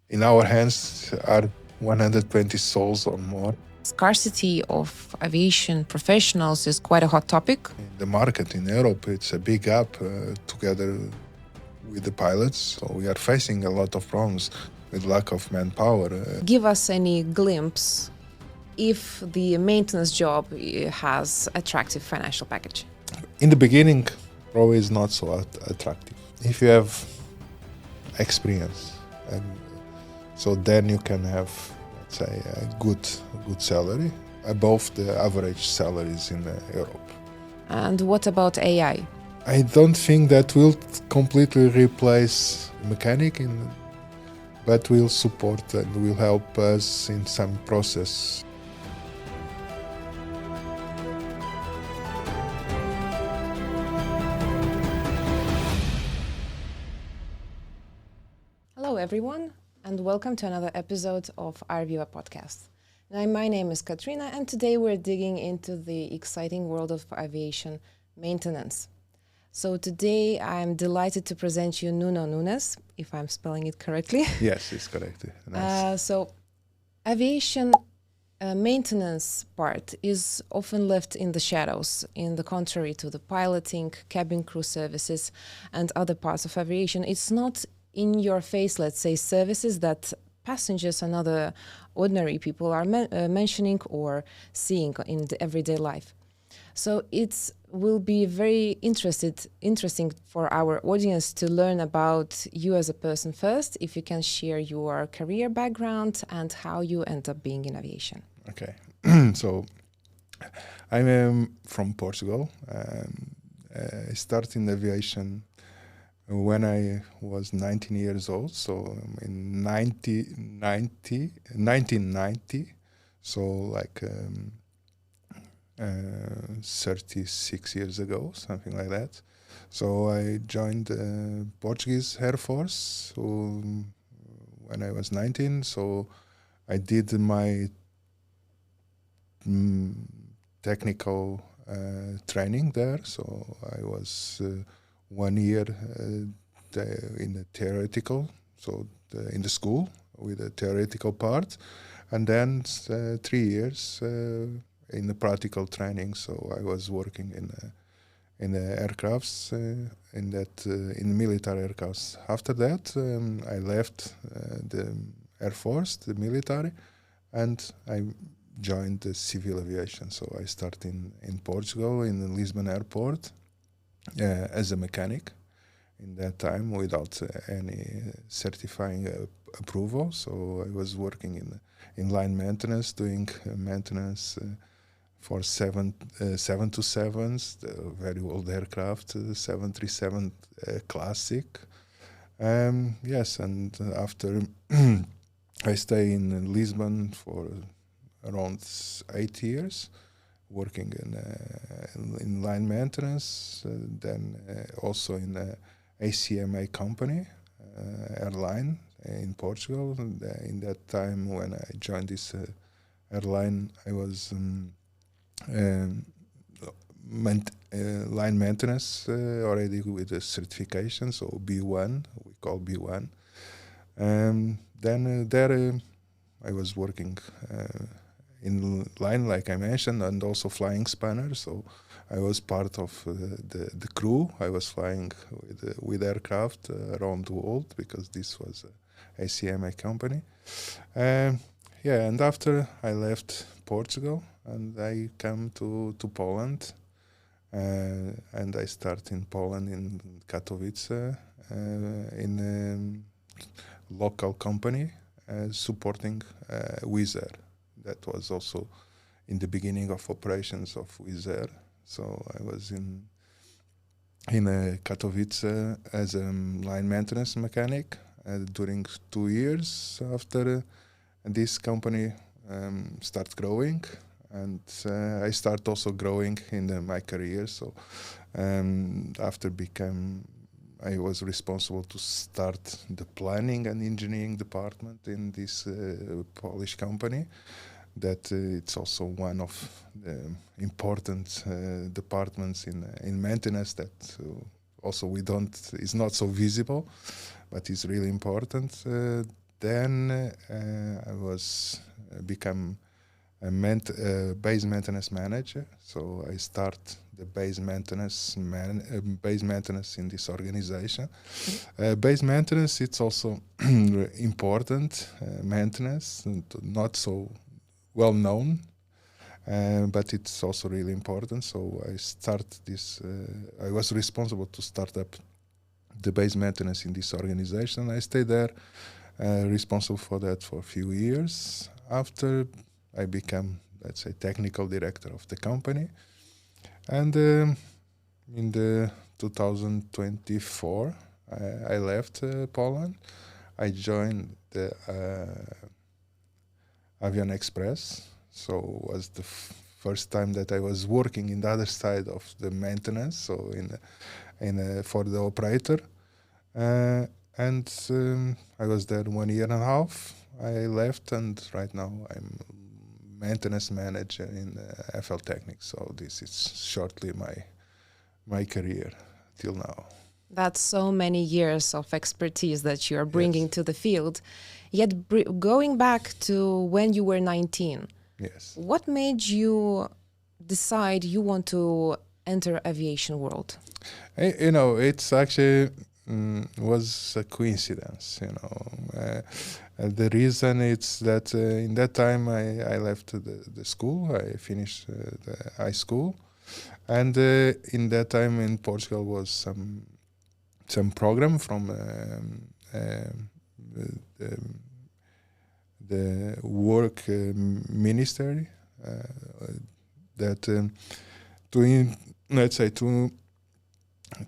in our hands are 120 souls or more. Scarcity of aviation professionals is quite a hot topic. In the market in Europe, it's a big gap together with the pilots. So we are facing a lot of problems with lack of manpower. Give us any glimpse if the maintenance job has attractive financial package. In the beginning, probably is not so attractive. If you have experience, and so then you can have, let's say, a good salary above the average salaries in Europe. And what about AI? I don't think that will completely replace mechanic, but will support and will help us in some process. Hello everyone, and welcome to another episode of Aerviva Podcast. Now, my name is Katrina, and today we're digging into the exciting world of aviation maintenance. So today I'm delighted to present you Nuno Nunes, if I'm spelling it correctly. Yes, it's correct. Nice. So aviation maintenance part is often left in the shadows, in the contrary to the piloting, cabin crew services, and other parts of aviation. It's not in your face, let's say, services that passengers and other ordinary people are mentioning or seeing in the everyday life. So it will be very interesting for our audience to learn about you as a person first, if you can share your career background and how you end up being in aviation. Okay. So I'm from Portugal. I started in aviation when I was 19 years old, so in 1990, so like 36 years ago, something like that. So I joined the Portuguese Air Force when I was 19. So I did my technical training there. So I was 1 year in the theoretical, so in the school with the theoretical part, and then 3 years in the practical training. So I was working in the aircrafts, in military aircrafts. After that, I left the Air Force, the military, and I joined the civil aviation. So I started in Portugal, in the Lisbon airport, as a mechanic in that time without any certifying approval. So I was working in line maintenance, doing maintenance for 727s, the very old aircraft, 737 Classic. Yes, and after I stay in Lisbon for around 8 years, working in line maintenance, then also in a ACMA company, airline in Portugal. And, in that time when I joined this airline, I was line maintenance already with a certification, so B1, we call B1. Then there I was working in line, like I mentioned, and also flying spanner. So I was part of the crew. I was flying with aircraft around the world because this was a ACMA company. And after I left Portugal and I came to Poland, and I started in Poland in Katowice in a local company supporting Wizz Air. That was also in the beginning of operations of Wizz Air. So I was in Katowice as a line maintenance mechanic during 2 years. After this company started growing, and I started also growing in my career. So after I was responsible to start the planning and engineering department in this Polish company. That it's also one of the important departments in maintenance that also is not so visible, but is really important. then I was become a base maintenance manager. So I start the base maintenance in this organization. Base maintenance, it's also important maintenance, not so well known, but it's also really important. So I was responsible to start up the base maintenance in this organization. I stayed there, responsible for that for a few years. After I became, let's say, technical director of the company. And in the 2024, I left Poland. I joined the Avion Express. So it was the first time that I was working in the other side of the maintenance, so for the operator. And I was there 1 year and a half. I left, and right now I'm maintenance manager in FL Technics. So this is shortly my career till now. That's so many years of expertise that you are bringing to the field. Yet going back to when you were 19, yes, what made you decide you want to enter aviation world? It's actually was a coincidence. The reason is that in that time I left the school. I finished the high school, and in that time in Portugal was some program from the work ministry that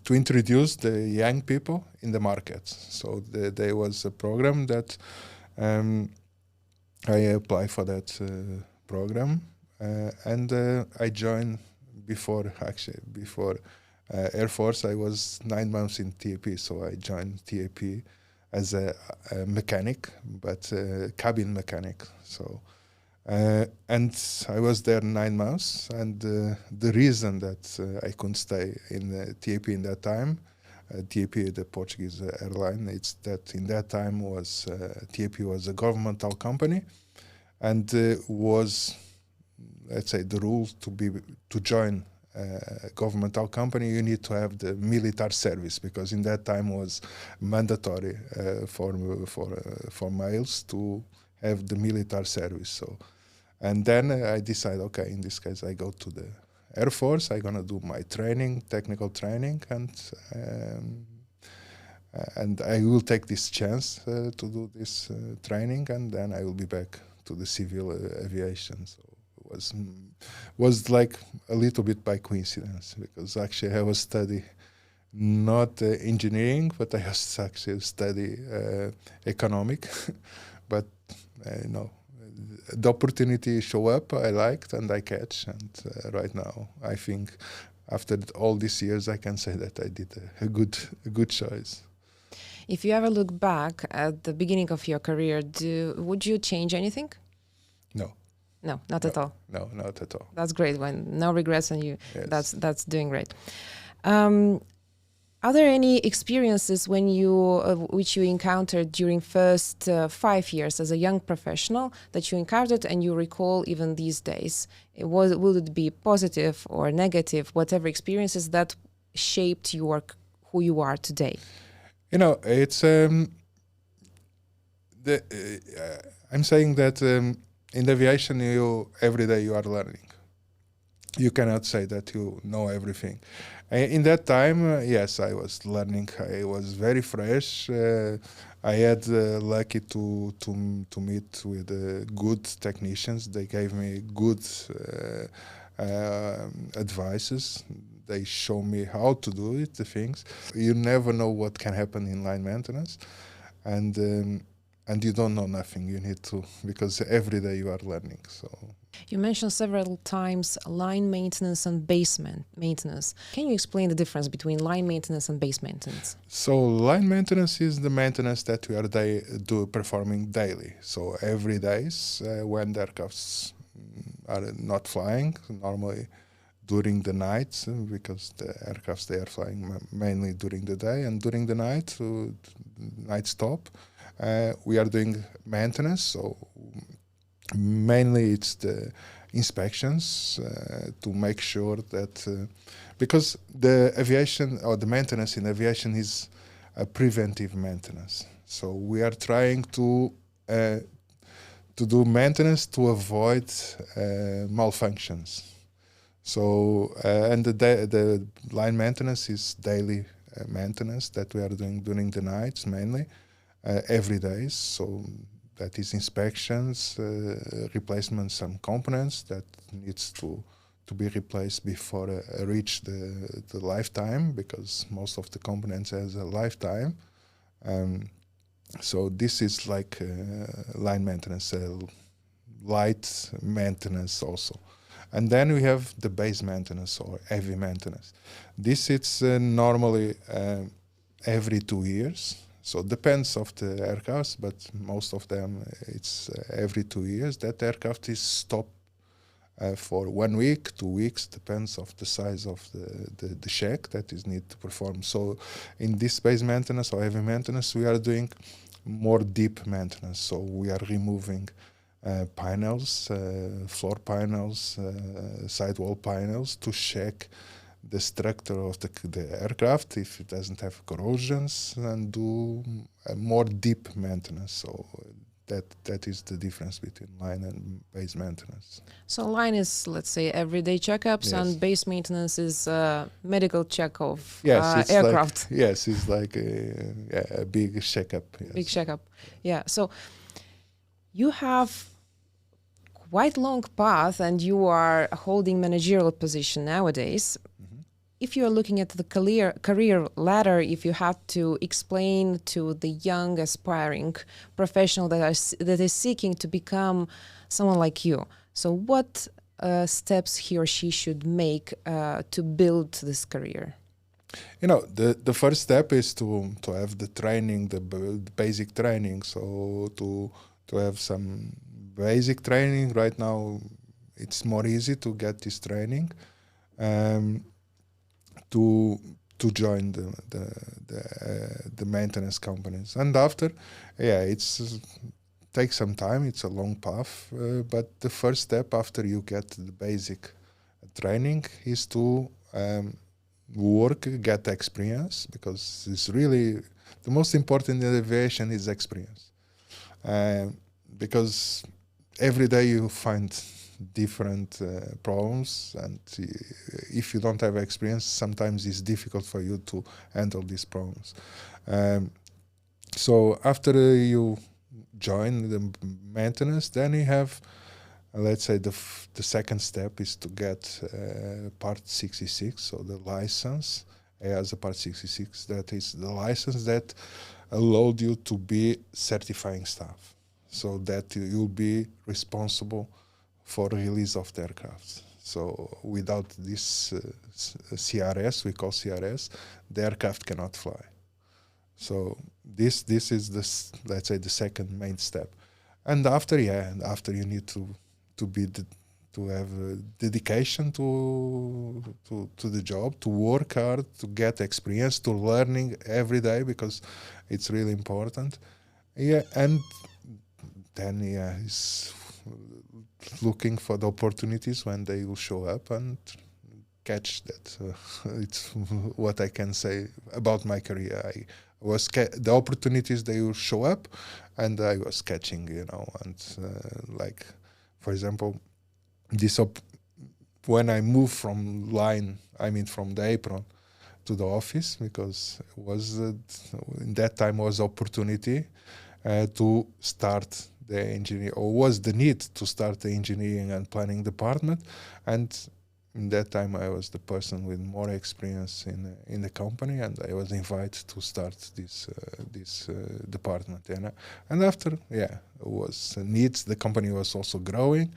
to introduce the young people in the market. So there was a program that I applied for that program, and I joined before Air Force. I was 9 months in TAP, so I joined TAP as a mechanic, but cabin mechanic. So. And I was there 9 months, and the reason that I couldn't stay in TAP in that time, TAP, the Portuguese airline, it's that in that time TAP was a governmental company, and was, let's say, the rule to join a governmental company, you need to have the military service, because in that time was mandatory for males to have the military service. So. And then I decided, okay, in this case, I go to the Air Force. I'm gonna do my training, technical training, and I will take this chance to do this training, and then I will be back to the civil aviation. So it was like a little bit by coincidence, because actually I was studying not engineering, but I was actually study economic, but the opportunity show up, I liked and I catch, and right now I think after all these years I can say that I did a good choice. If you ever look back at the beginning of your career, would you change anything? No, not at all. No, not at all. That's great. When no regrets, and yes. that's doing great. Are there any experiences which you encountered during first 5 years as a young professional that you encountered and you recall even these days? Will it be positive or negative, whatever experiences that shaped who you are today? It's I'm saying that in the aviation, every day you are learning. You cannot say that you know everything. In that time, yes, I was learning. I was very fresh. I had lucky to meet with good technicians. They gave me good advices. They show me how to do it, the things. You never know what can happen in line maintenance, and you don't know nothing. You need to, because every day you are learning. So. You mentioned several times line maintenance and base maintenance. Can you explain the difference between line maintenance and base maintenance? So line maintenance is the maintenance that we are performing daily. So every day when the aircrafts are not flying, normally during the night, because the aircrafts, they are flying mainly during the day, and during the night, night stop, We are doing maintenance, so mainly it's the inspections to make sure that because the aviation or the maintenance in aviation is a preventive maintenance. So we are trying to do maintenance to avoid malfunctions. So and the line maintenance is daily maintenance that we are doing during the nights mainly, every day. So that is inspections, replacement some components that needs to be replaced before reach the lifetime, because most of the components has a lifetime. So this is like line maintenance, light maintenance also. And then we have the base maintenance or heavy maintenance. This is normally every 2 years. So it depends of the aircrafts, but most of them it's every 2 years. That aircraft is stopped for 1 week, 2 weeks, depends of the size of the check that is need to perform. So in this base maintenance or heavy maintenance, we are doing more deep maintenance. So we are removing panels, floor panels, sidewall panels to check the structure of the aircraft if it doesn't have corrosions, and do a more deep maintenance. So that is the difference between line and base maintenance. So line is, let's say, everyday checkups, and base maintenance is medical check of aircraft. Like, yes, it's like a big checkup. Yes. Big checkup, yeah. So you have quite long path, and you are holding managerial position nowadays. If you are looking at the career ladder, if you have to explain to the young aspiring professional that is seeking to become someone like you, so what steps he or she should make to build this career? You know, the first step is to have the training, the basic training. So to have some basic training. Right now, it's more easy to get this training. To join the maintenance companies, and after, it's takes some time. It's a long path, but the first step after you get the basic training is to work, get experience, because it's really the most important in aviation is experience, because every day you find different problems, and if you don't have experience, sometimes it's difficult for you to handle these problems. So after you join the maintenance, then you have, let's say, the second step is to get Part 66, so the license. As a Part 66, that is the license that allowed you to be certifying staff, so that you'll be responsible for release of the aircraft. So without this CRS, we call CRS, the aircraft cannot fly. So this is let's say the second main step. And after you need to have dedication to the job, to work hard, to get experience, to learning every day, because it's really important. And then it's looking for the opportunities when they will show up and catch that. It's what I can say about my career. I was the opportunities, they will show up, and I was catching, and like, for example, when I moved from the apron to the office, because it was in that time was opportunity to start the engineer, or was the need to start the engineering and planning department, and in that time I was the person with more experience in the company, and I was invited to start this department. And after, was needs. The company was also growing,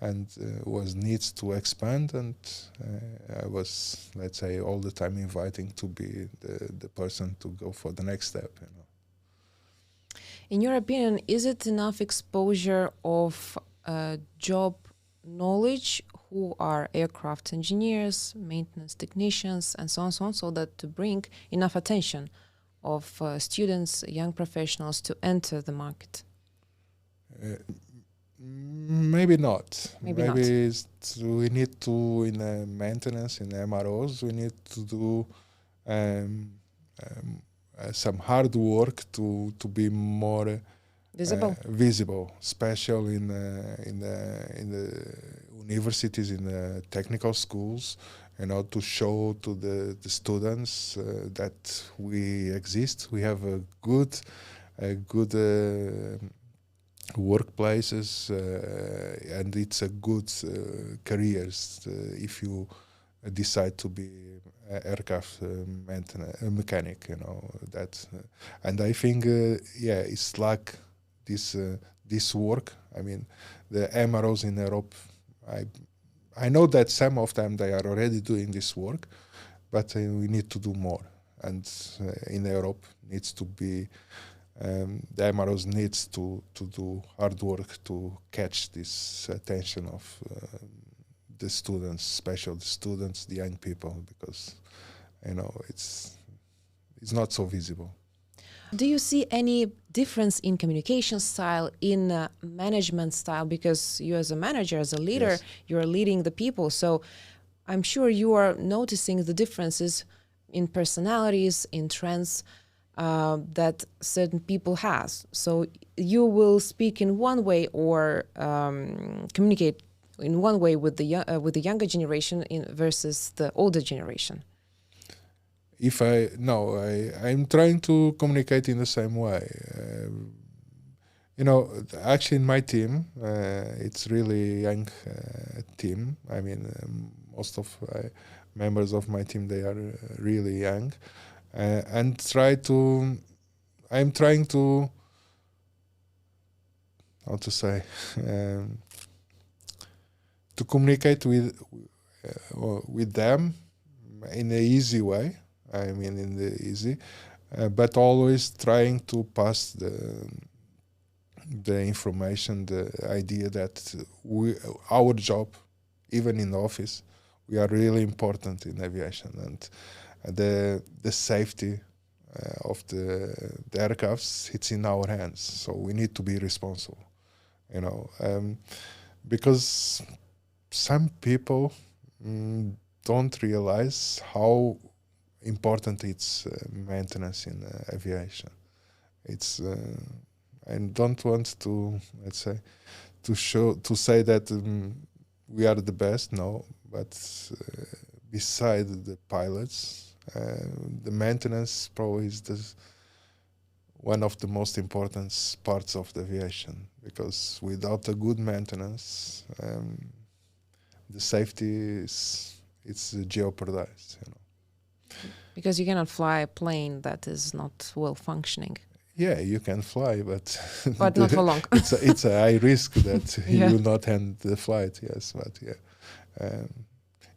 and was needs to expand, and I was, let's say, all the time inviting to be the person to go for the next step. In your opinion, is it enough exposure of job knowledge, who are aircraft engineers, maintenance technicians, and so on, so that to bring enough attention? of students, young professionals to enter the market? Maybe not. Maybe not. We need to, in maintenance, in MROs, we need to do um, some hard work to be more visible, especially in the universities, in the technical schools, to show to the students that we exist. We have a good workplaces, and it's a good careers if you decide to be aircraft mechanic, that, and I think it's like this work. I mean, the MROs in Europe, I know that some of them, they are already doing this work, but we need to do more, and in Europe needs to be the MROs needs to do hard work to catch this attention of the students, especially the students, the young people, because it's not so visible. Do you see any difference in communication style, in management style? Because you, as a manager, as a leader, Yes. you are leading the people. So I'm sure you are noticing the differences in personalities, in trends that certain people has. So you will speak in one way or communicate in one way with the younger generation versus the older generation. I'm trying to communicate in the same way. Actually, in my team, it's really young team. I mean, most of members of my team, they are really young, and I'm trying to, how to say, to communicate with them in an easy way. I mean, in the easy, but always trying to pass the information, the idea that our job, even in the office, we are really important in aviation, and the safety of the aircrafts, it's in our hands. So we need to be responsible, because some people don't realize how important it's maintenance in aviation. It's I don't want to, let's say, to say that we are the best. No, but beside the pilots, the maintenance probably is one of the most important parts of the aviation, because without a good maintenance, the safety it's jeopardized. Because you cannot fly a plane that is not well functioning. Yeah, you can fly, but not for long. it's a high risk that Yeah. you will not end the flight. Yes, but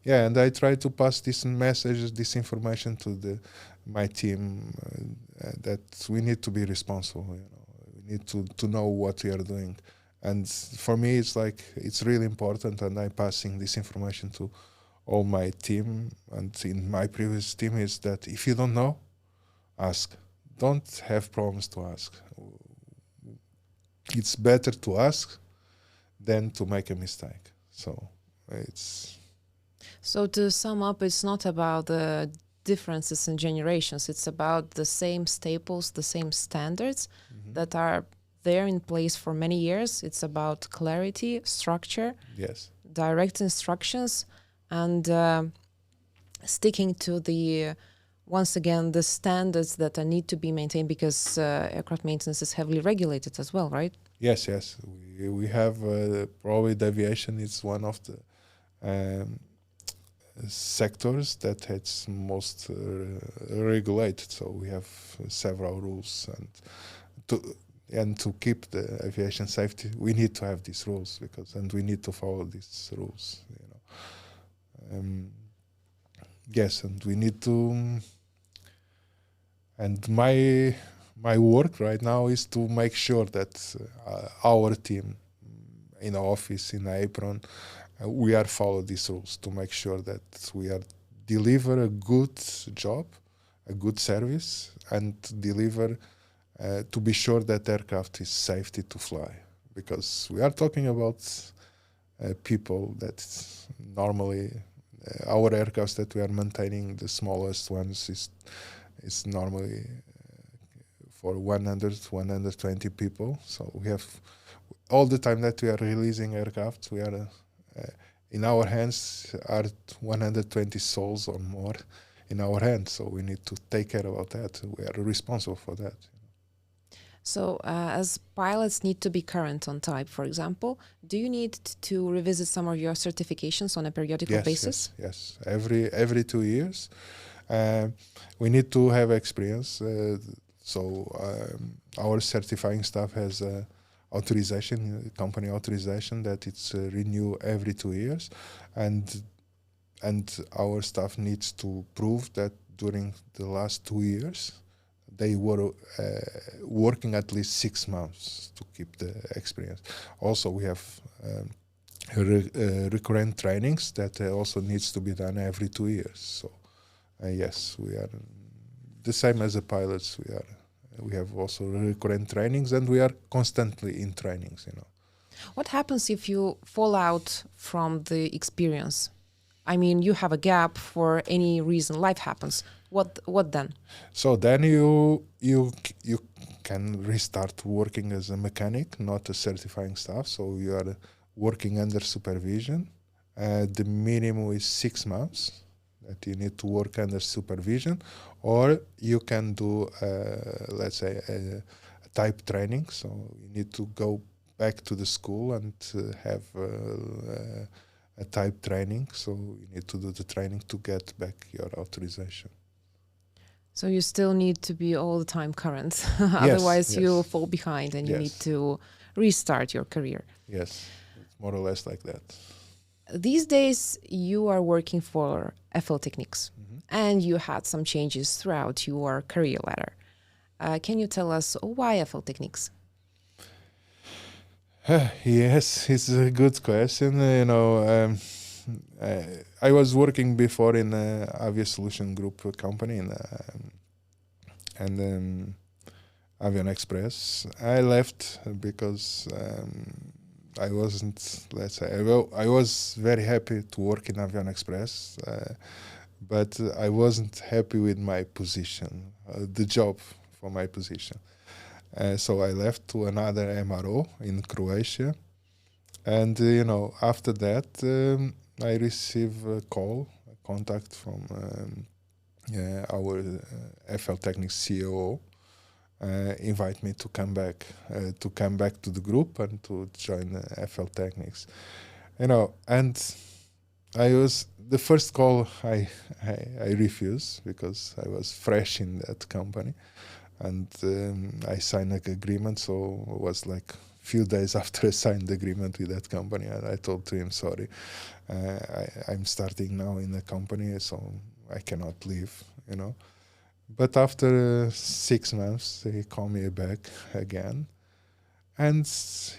and I try to pass this message, this information to my team, that we need to be responsible. We need to know what we are doing, and for me, it's really important, and I'm passing this information to all my team, and in my previous team, is that if you don't know, ask. Don't have problems to ask. It's better to ask than to make a mistake. So to sum up, it's not about the differences in generations. It's about the same staples, the same standards that are there in place for many years. It's about clarity, structure, yes, direct instructions, and sticking to once again, the standards that need to be maintained, because aircraft maintenance is heavily regulated as well, right? Yes. We have probably the aviation is one of the sectors that it's most regulated. So we have several rules, and to keep the aviation safety, we need to have these rules, and we need to follow these rules. Yes, and we need to. And my work right now is to make sure that our team in the office, in the apron, we are follow these rules to make sure that we are deliver a good job, a good service and deliver to be sure that aircraft is safety to fly, because we are talking about people that normally our aircraft that we are maintaining, the smallest ones is normally for 100 120 people. So we have all the time that we are releasing aircraft, we are in our hands are 120 souls or more in our hands, so we need to take care about that. We are responsible for that. So, as pilots need to be current on type, for example, do you need to revisit some of your certifications on a periodical basis? Yes. Every 2 years, we need to have experience. Our certifying staff has authorization, company authorization, that it's renew every 2 years, and our staff needs to prove that during the last 2 years they were working at least 6 months to keep the experience. Also, we have recurrent trainings that also needs to be done every 2 years. So, yes, we are the same as the pilots. We have also recurrent trainings, and we are constantly in trainings. What happens if you fall out from the experience? I mean, you have a gap for any reason. Life happens. What then? So then you can restart working as a mechanic, not a certifying staff. So you are working under supervision. The minimum is 6 months that you need to work under supervision, or you can do, let's say, a type training. So you need to go back to the school and have a type training. So you need to do the training to get back your authorization. So you still need to be all the time current. Otherwise you'll fall behind and you need to restart your career. Yes, it's more or less like that. These days you are working for FL Technics, and you had some changes throughout your career ladder. Can you tell us why FL Technics? Yes, it's a good question. I was working before in an Avia Solution Group company and Avion Express. I left because I wasn't, let's say, I was very happy to work in Avion Express, but I wasn't happy with my position, the job for my position. So I left to another MRO in Croatia. And, after that, I received a contact from our FL Technics COO, invite me to come back to the group and to join FL Technics. And the first call I refused because I was fresh in that company. And I signed an agreement, so it was like few days after I signed the agreement with that company, and I told to him, sorry, I'm starting now in the company, so I cannot leave, But after 6 months, he called me back again, and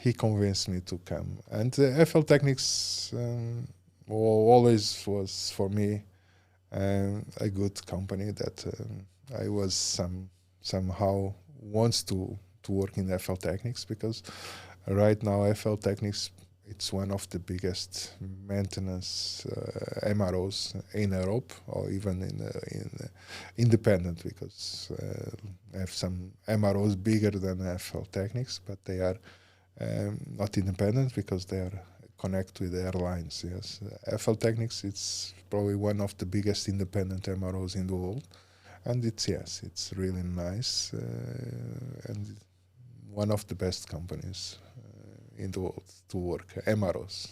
he convinced me to come. And FL Technics always was, for me, a good company that I was somehow wants to work in FL Technics, because right now FL Technics, it's one of the biggest maintenance MROs in Europe, or even in independent, because I have some MROs bigger than FL Technics, but they are not independent because they are connect with the airlines. Yes, FL Technics, it's probably one of the biggest independent MROs in the world. And it's really nice and one of the best companies in the world to work, MROs.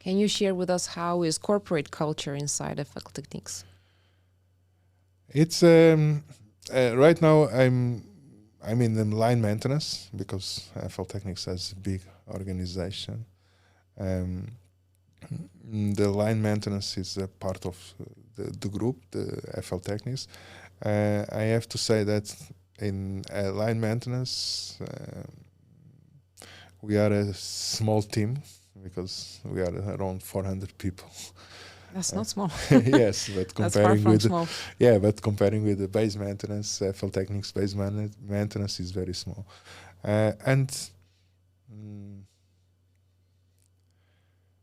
Can you share with us how is corporate culture inside FL Technics? It's right now I'm in the line maintenance, because FL Technics has a big organization. The line maintenance is a part of the group, the FL Technics. I have to say that in line maintenance, we are a small team, because we are around 400 people. That's not small. Yes, but That's far comparing from with small. comparing with the base maintenance, FL Technics base maintenance is very small, and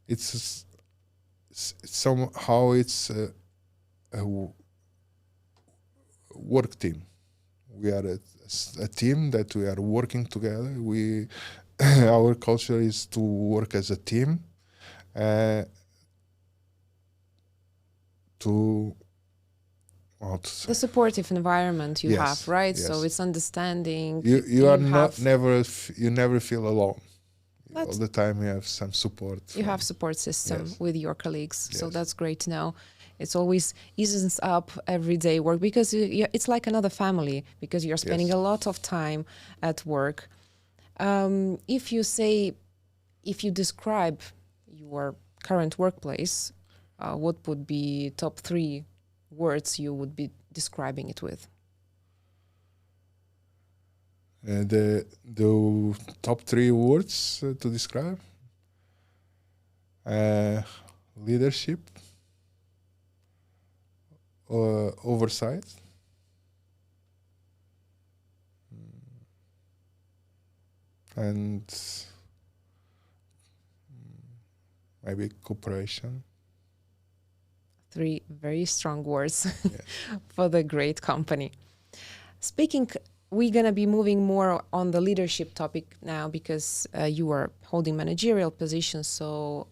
it's somehow it's a work team. We are a team that we are working together. We our culture is to work as a team. To the supportive environment you Yes, have, right? yes. So it's understanding. You are not you never feel alone. All the time you have some support. You have support system Yes. with your colleagues, so Yes. that's great to know. It's always eases up everyday work because it's like another family because you're spending Yes. a lot of time at work. If you describe your current workplace, what would be top 3 words you would be describing it with? The top 3 words to describe: leadership, oversight, and maybe cooperation. 3 very strong words Yeah. for the great company. We're going to be moving more on the leadership topic now because you are holding managerial positions. So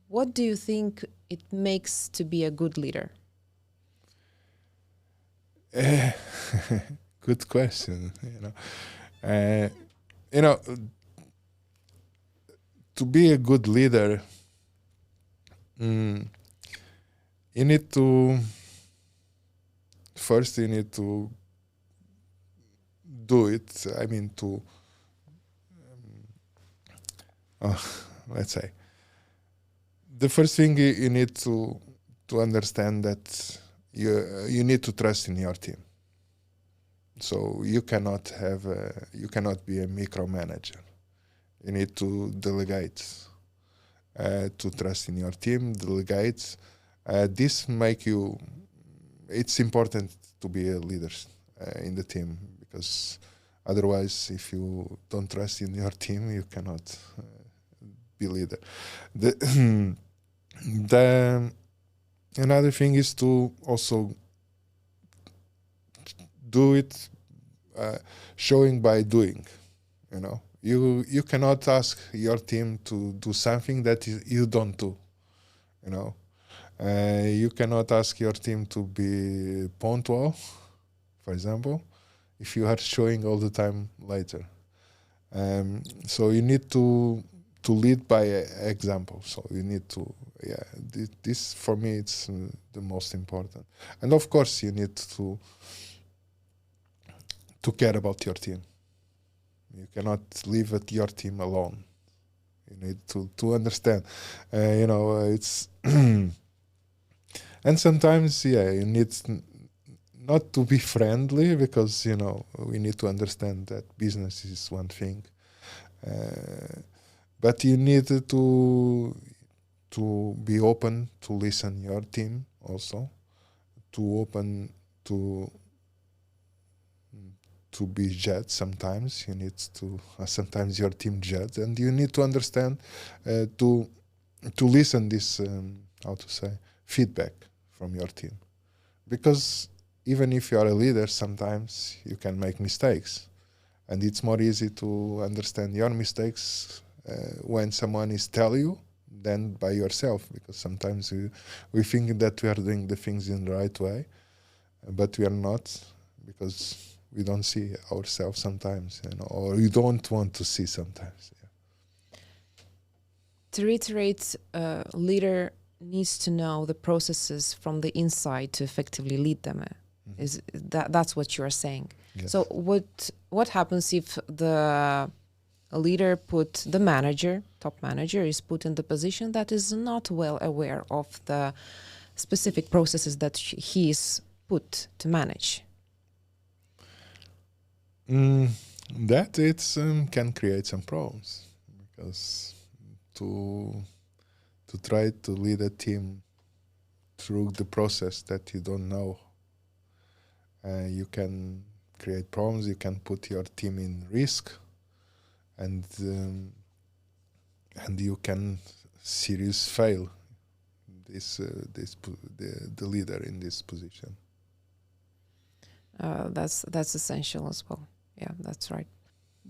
what do you think it makes to be a good leader? Good question. You know, to be a good leader, you need to do it. I mean, let's say, the first thing you need to understand that you need to trust in your team. So you cannot be a micromanager. You need to delegate, to trust in your team, delegate. It's important to be a leader in the team, because otherwise, if you don't trust in your team, you cannot be leader. Another thing is to also do it, showing by doing. You cannot ask your team to do something that you don't do. You cannot ask your team to be punctual, for example, if you are showing all the time later. So you need to lead by example. So you need to, this for me, it's the most important. And of course, you need to care about your team. You cannot leave your team alone. You need to understand. It's and sometimes, you need not to be friendly, because we need to understand that business is one thing, but you need to be open to listen your team also, to open to be judged. Sometimes you need to sometimes your team judge, and you need to understand to listen this feedback from your team, because even if you are a leader, sometimes you can make mistakes, and it's more easy to understand your mistakes when someone is telling you than by yourself, because sometimes we think that we are doing the things in the right way, but we are not, because we don't see ourselves sometimes, or we don't want to see sometimes. Yeah. To reiterate, a leader needs to know the processes from the inside to effectively lead them. Is that's what you are saying? Yes. So what happens if the leader top manager is put in the position that is not well aware of the specific processes that he is put to manage? That can create some problems, because to try to lead a team through the process that you don't know. You can create problems, you can put your team in risk, and you can serious fail the leader in this position. That's essential as well. Yeah, that's right.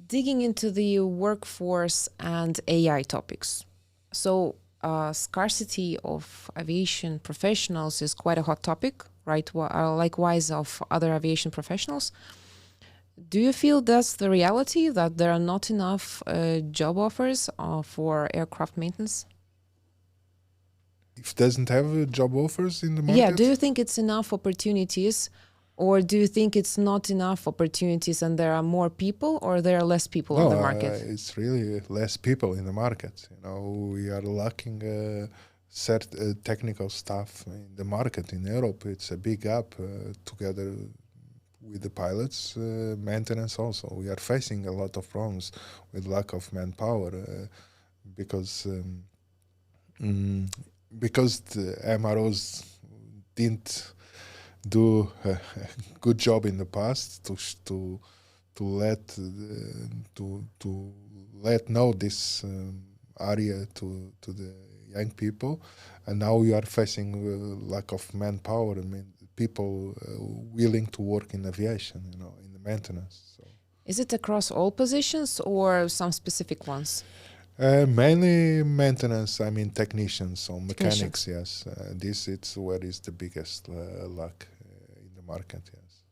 Digging into the workforce and AI topics. So scarcity of aviation professionals is quite a hot topic, right? Likewise of other aviation professionals. Do you feel that's the reality, that there are not enough job offers for aircraft maintenance? If doesn't have job offers in the market? Yeah, do you think it's enough opportunities, or do you think it's not enough opportunities and there are more people, or there are less people on the market? It's really less people in the market. We are lacking technical staff in the market in Europe. It's a big gap together with the pilots, maintenance also. We are facing a lot of problems with lack of manpower because the MROs didn't do a good job in the past to let know this area to the young people, and now we are facing lack of manpower. I mean, people willing to work in aviation, in the maintenance. So. Is it across all positions or some specific ones? Mainly maintenance, technicians, so mechanics, yes. It's where is the biggest lack in the market, yes.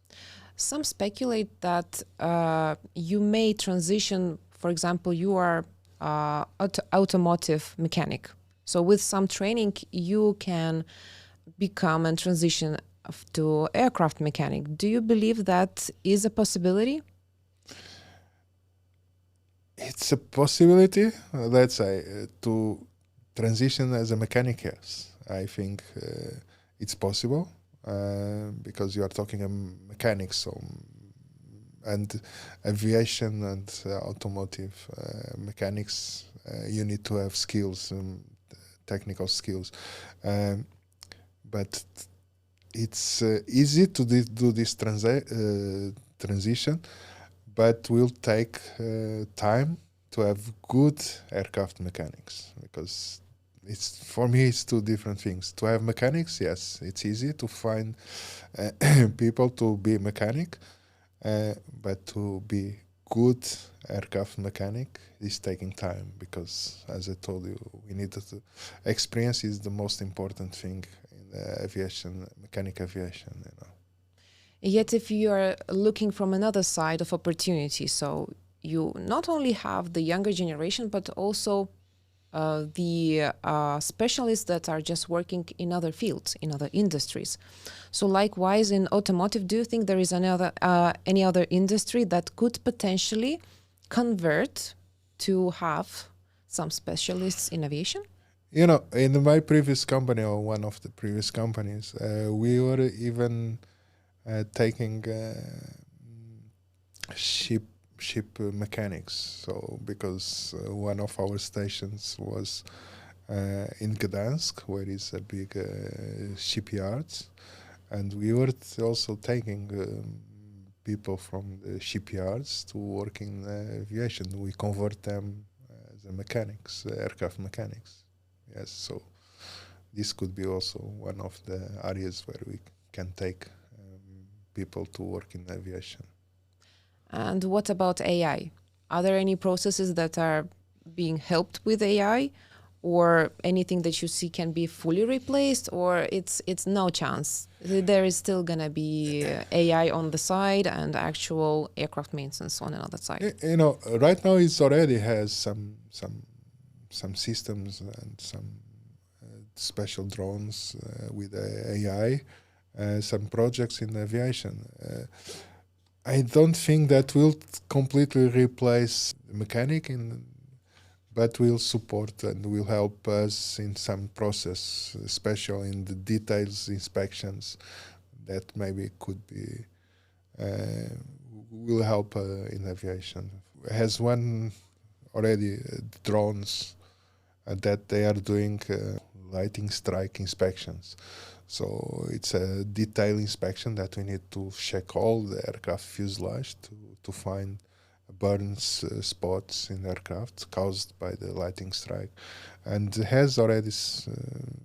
Some speculate that you may transition, for example, you are automotive mechanic. So with some training, you can become and transition to aircraft mechanic. Do you believe that is a possibility? It's a possibility, let's say, to transition as a mechanic, yes. I think it's possible because you are talking mechanics, and aviation and automotive mechanics, you need to have skills, technical skills. But it's easy to do this transition, but will take time to have good aircraft mechanics, because for me it's two different things. To have mechanics, yes, it's easy to find people to be mechanic, but to be good aircraft mechanic is taking time, because as I told you, we need to experience is the most important thing in aviation, mechanic aviation, Yet if you are looking from another side of opportunity, so you not only have the younger generation, but also the specialists that are just working in other fields, in other industries. So likewise in automotive, do you think there is any other industry that could potentially convert to have some specialists in aviation? In my previous company, or one of the previous companies, we were even taking ship mechanics. So because one of our stations was in Gdansk, where is a big shipyards, and we were also taking people from the shipyards to work in aviation. We convert them as mechanics, aircraft mechanics. Yes, so this could be also one of the areas where we can take people to work in aviation. And what about AI? Are there any processes that are being helped with AI, or anything that you see can be fully replaced, or it's no chance? There is still going to be AI on the side and actual aircraft maintenance on another side. Right now it already has some systems and some special drones with AI, some projects in aviation. I don't think that will completely replace the mechanic, but will support and will help us in some process, especially in the details inspections that maybe could be, will help in aviation. Has one already drones that they are doing lightning strike inspections. So it's a detailed inspection that we need to check all the aircraft fuselage to find burns spots in aircraft caused by the lightning strike, and has already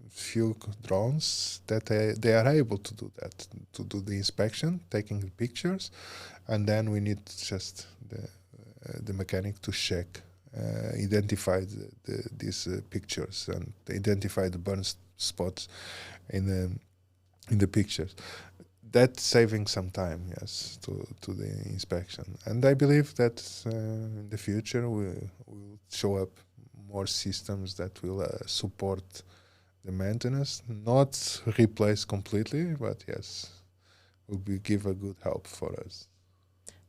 few drones that they are able to do that, to do the inspection, taking the pictures, and then we need just the mechanic to check, identify these pictures and identify the burn spots in the pictures. That's saving some time, yes, to the inspection. And I believe that in the future will show up more systems that will support the maintenance, not replace completely, but yes, will give a good help for us.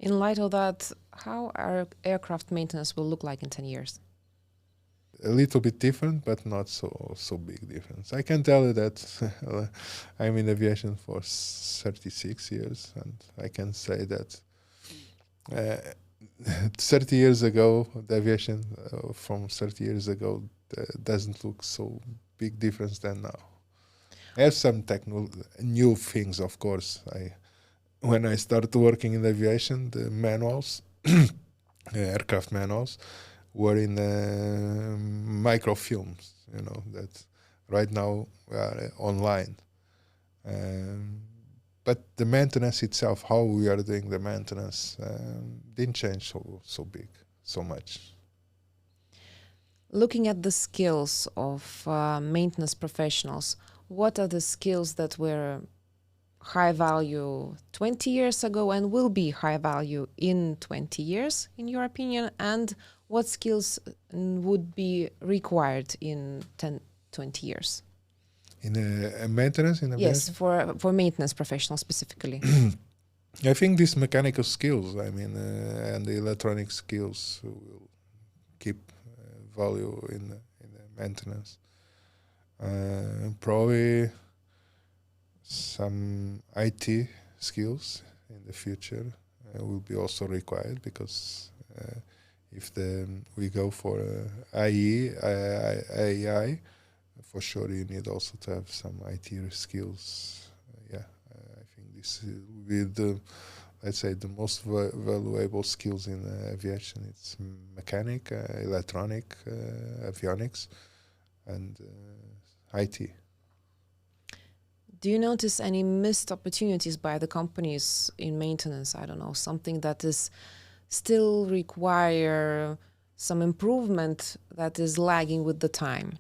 In light of that, how our aircraft maintenance will look like in 10 years? A little bit different, but not so big difference. I can tell you that I'm in aviation for 36 years, and I can say that 30 years ago, the aviation from 30 years ago doesn't look so big difference than now. I have some new things, of course. When I started working in aviation, the manuals, aircraft manuals, were in microfilms, that right now we are online. But the maintenance itself, how we are doing the maintenance, didn't change so much. Looking at the skills of maintenance professionals, what are the skills that were high value 20 years ago and will be high value in 20 years, in your opinion? And what skills would be required in 10, 20 years? In maintenance? Yes, for maintenance professionals specifically. I think these mechanical skills, and the electronic skills will keep value in the maintenance. Probably some IT skills in the future will be also required, because if we go for AI, for sure you need also to have some IT skills. I think this will be the most valuable skills in aviation. It's mechanic, electronic, avionics, and IT. Do you notice any missed opportunities by the companies in maintenance? I don't know, something that is still require some improvement that is lagging with the time?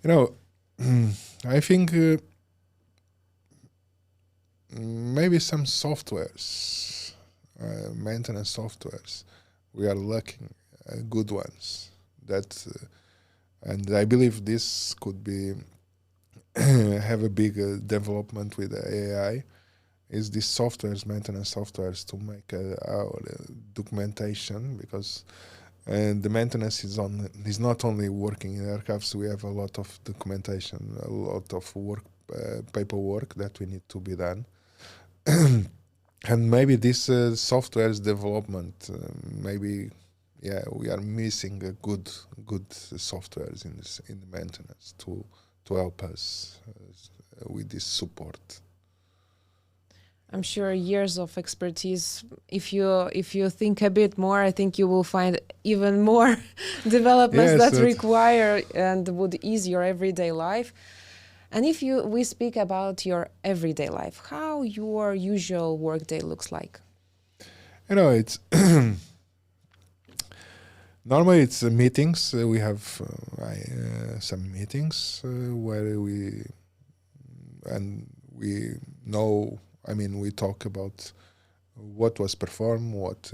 I think maybe some softwares, maintenance softwares, we are lacking good ones. And I believe this could be have a big development with AI. Is these softwares, maintenance softwares, to make our documentation, because the maintenance is not only working in aircrafts. We have a lot of documentation, a lot of work, paperwork that we need to be done. And maybe this software's development, we are missing a good softwares in the maintenance to help us with this support. I'm sure years of expertise. If you think a bit more, I think you will find even more developments that require and would ease your everyday life. And if we speak about your everyday life, how your usual workday looks like? It's normally it's meetings. We have some meetings where we know. We talk about what was performed, what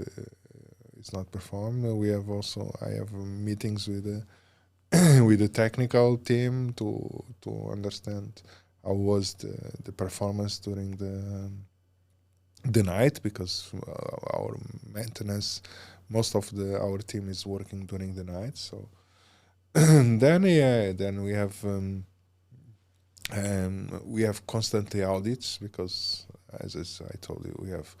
is not performed. I have meetings with the technical team to understand how was the performance during the night, because our maintenance, most of our team is working during the night. So then we have constantly audits, because as I told you, we have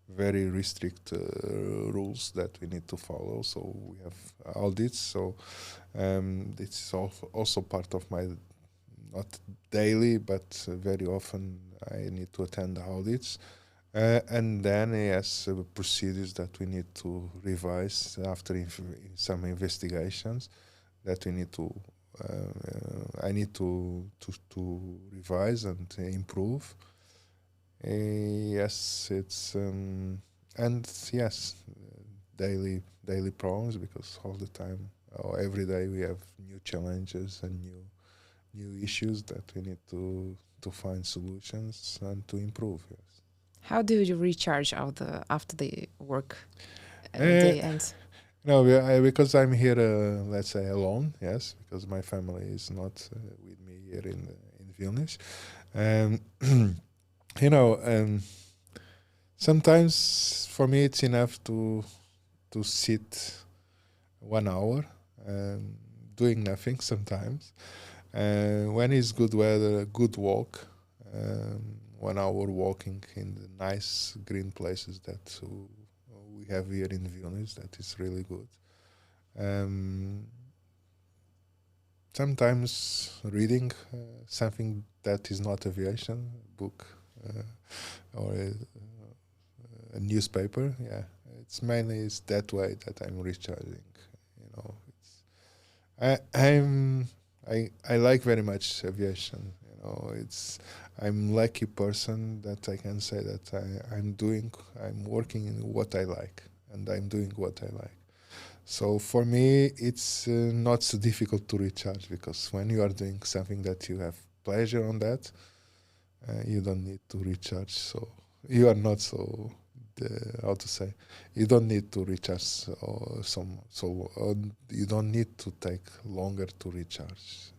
very restrict rules that we need to follow. So we have audits. So it's also part of my not daily, but very often I need to attend audits. And then, yes, procedures that we need to revise after some investigations that we need to, I need to revise and improve. Yes, it's and yes, daily problems, because all the time or every day we have new challenges and new issues that we need to find solutions and to improve. Yes. How do you recharge after the work Uh, day ends? No, because I'm here, let's say, alone. Yes, because my family is not with me here in Vilnius. Um, sometimes for me it's enough to sit 1 hour doing nothing. Sometimes when it's good weather, a good walk. 1 hour walking in the nice green places that we have here in Vilnius, that is really good. Sometimes reading something that is not aviation, book or a newspaper. Yeah, it's that way that I'm recharging. I like very much aviation. I'm lucky person that I can say that I'm working in what I like, and I'm doing what I like. So for me, it's not so difficult to recharge, because when you are doing something that you have pleasure on that, you don't need to recharge. So you are not so how to say, you don't need to recharge you don't need to take longer to recharge.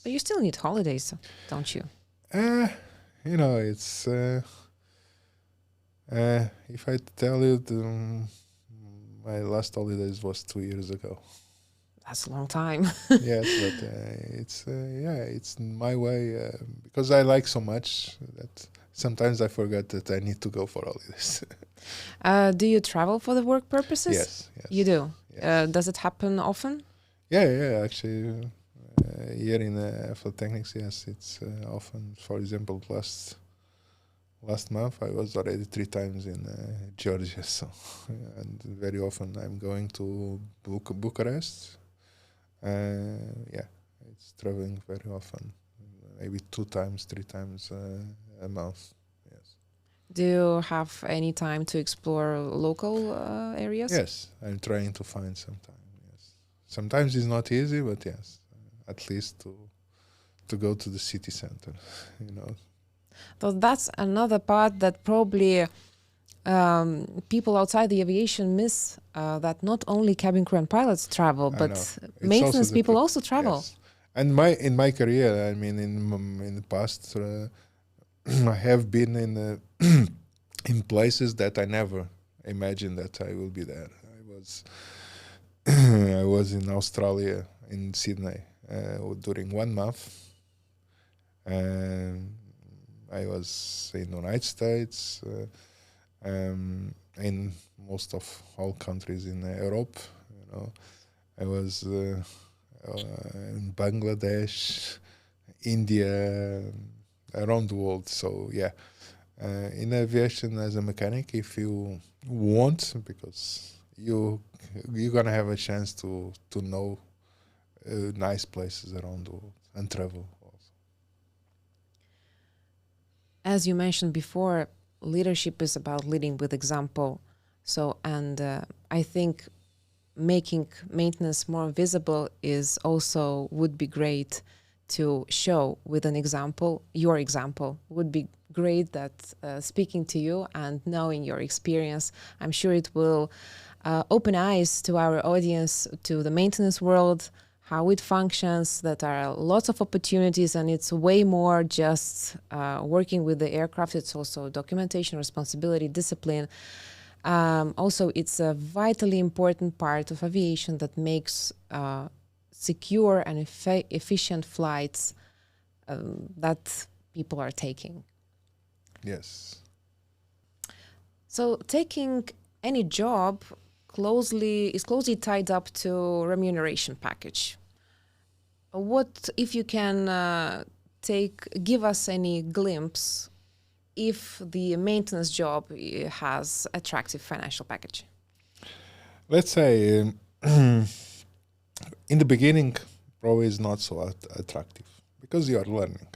But you still need holidays, don't you? It's if I tell you, my last holidays was 2 years ago. That's a long time. Yes, but it's my way, because I like so much that sometimes I forget that I need to go for holidays. Do you travel for the work purposes? Yes. You do? Yes. Does it happen often? Yeah, actually, here in FL Technics, yes, it's often. For example, last month I was already 3 times in Georgia, so and very often I'm going to Bucharest. It's traveling very often, maybe 2 times, 3 times a month. Yes. Do you have any time to explore local areas? Yes, I'm trying to find some time. Yes, sometimes it's not easy, but yes, at least to go to the city center, So that's another part that probably people outside the aviation miss, that not only cabin crew and pilots travel, but maintenance people also travel. Yes. And in my career, I mean, in the past, I have been in in places that I never imagined that I will be there. I was in Australia, in Sydney, during 1 month. I was in the United States, in most of all countries in Europe. I was in Bangladesh, India, around the world. So yeah, in aviation as a mechanic, if you want, because you're gonna have a chance to know nice places around the world and travel also. As you mentioned before, leadership is about leading with example. So, and I think making maintenance more visible would be great to show with an example. Your example would be great, that speaking to you and knowing your experience, I'm sure it will open eyes to our audience, to the maintenance world, how it functions, that are lots of opportunities, and it's way more just working with the aircraft. It's also documentation, responsibility, discipline. Also, it's a vitally important part of aviation that makes secure and efficient flights that people are taking. Yes. So taking any job is closely tied up to remuneration package. What if you can give us any glimpse if the maintenance job has attractive financial package? Let's say in the beginning, probably is not so attractive because you are learning.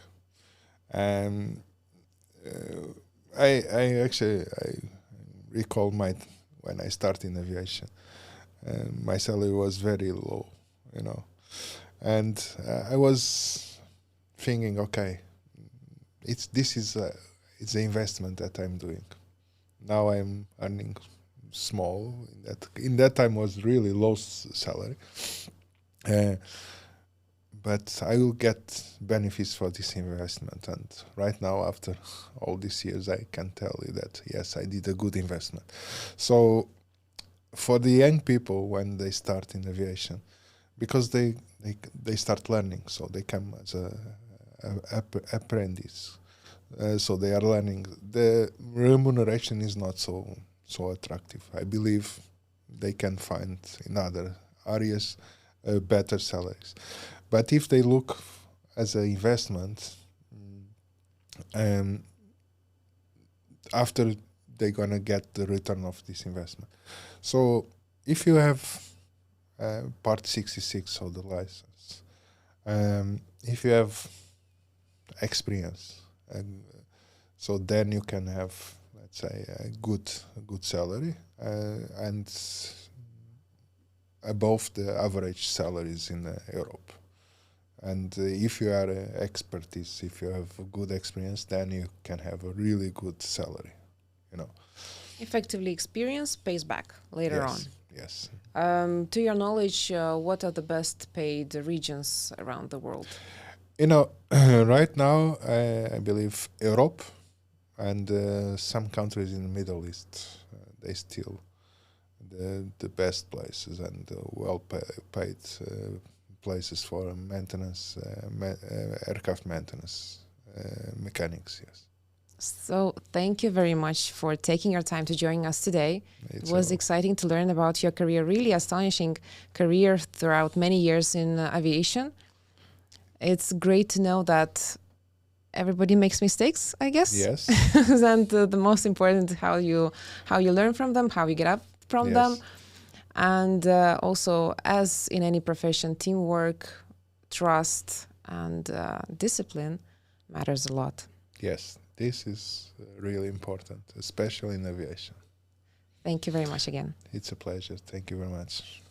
And I recall when I started in aviation, my salary was very low, and I was thinking, okay, it's an investment that I'm doing. Now I'm earning small. In that time was really low salary, but I will get benefits for this investment. And right now, after all these years, I can tell you that yes, I did a good investment. So for the young people when they start in aviation, because they start learning, so they come as a apprentice. So they are learning. The remuneration is not so attractive. I believe they can find in other areas better salaries. But if they look as an investment, after they're gonna get the return of this investment. So if you have Part 66 of the license, if you have experience, so then you can have, let's say, a good salary and above the average salaries in Europe. And if you are expertise, if you have a good experience, then you can have a really good salary, Effectively, experience pays back later on. Yes. To your knowledge, what are the best paid regions around the world? Right now, I believe Europe and some countries in the Middle East, they still the best places and well-paid places for maintenance, aircraft maintenance, mechanics, yes. So thank you very much for taking your time to join us today. It was exciting to learn about your career, really astonishing career throughout many years in aviation. It's great to know that everybody makes mistakes, I guess. Yes. And the most important, how you learn from them, how you get up from them. And also, as in any profession, teamwork, trust, and discipline matters a lot. Yes, this is really important, especially in aviation. Thank you very much again. It's a pleasure. Thank you very much.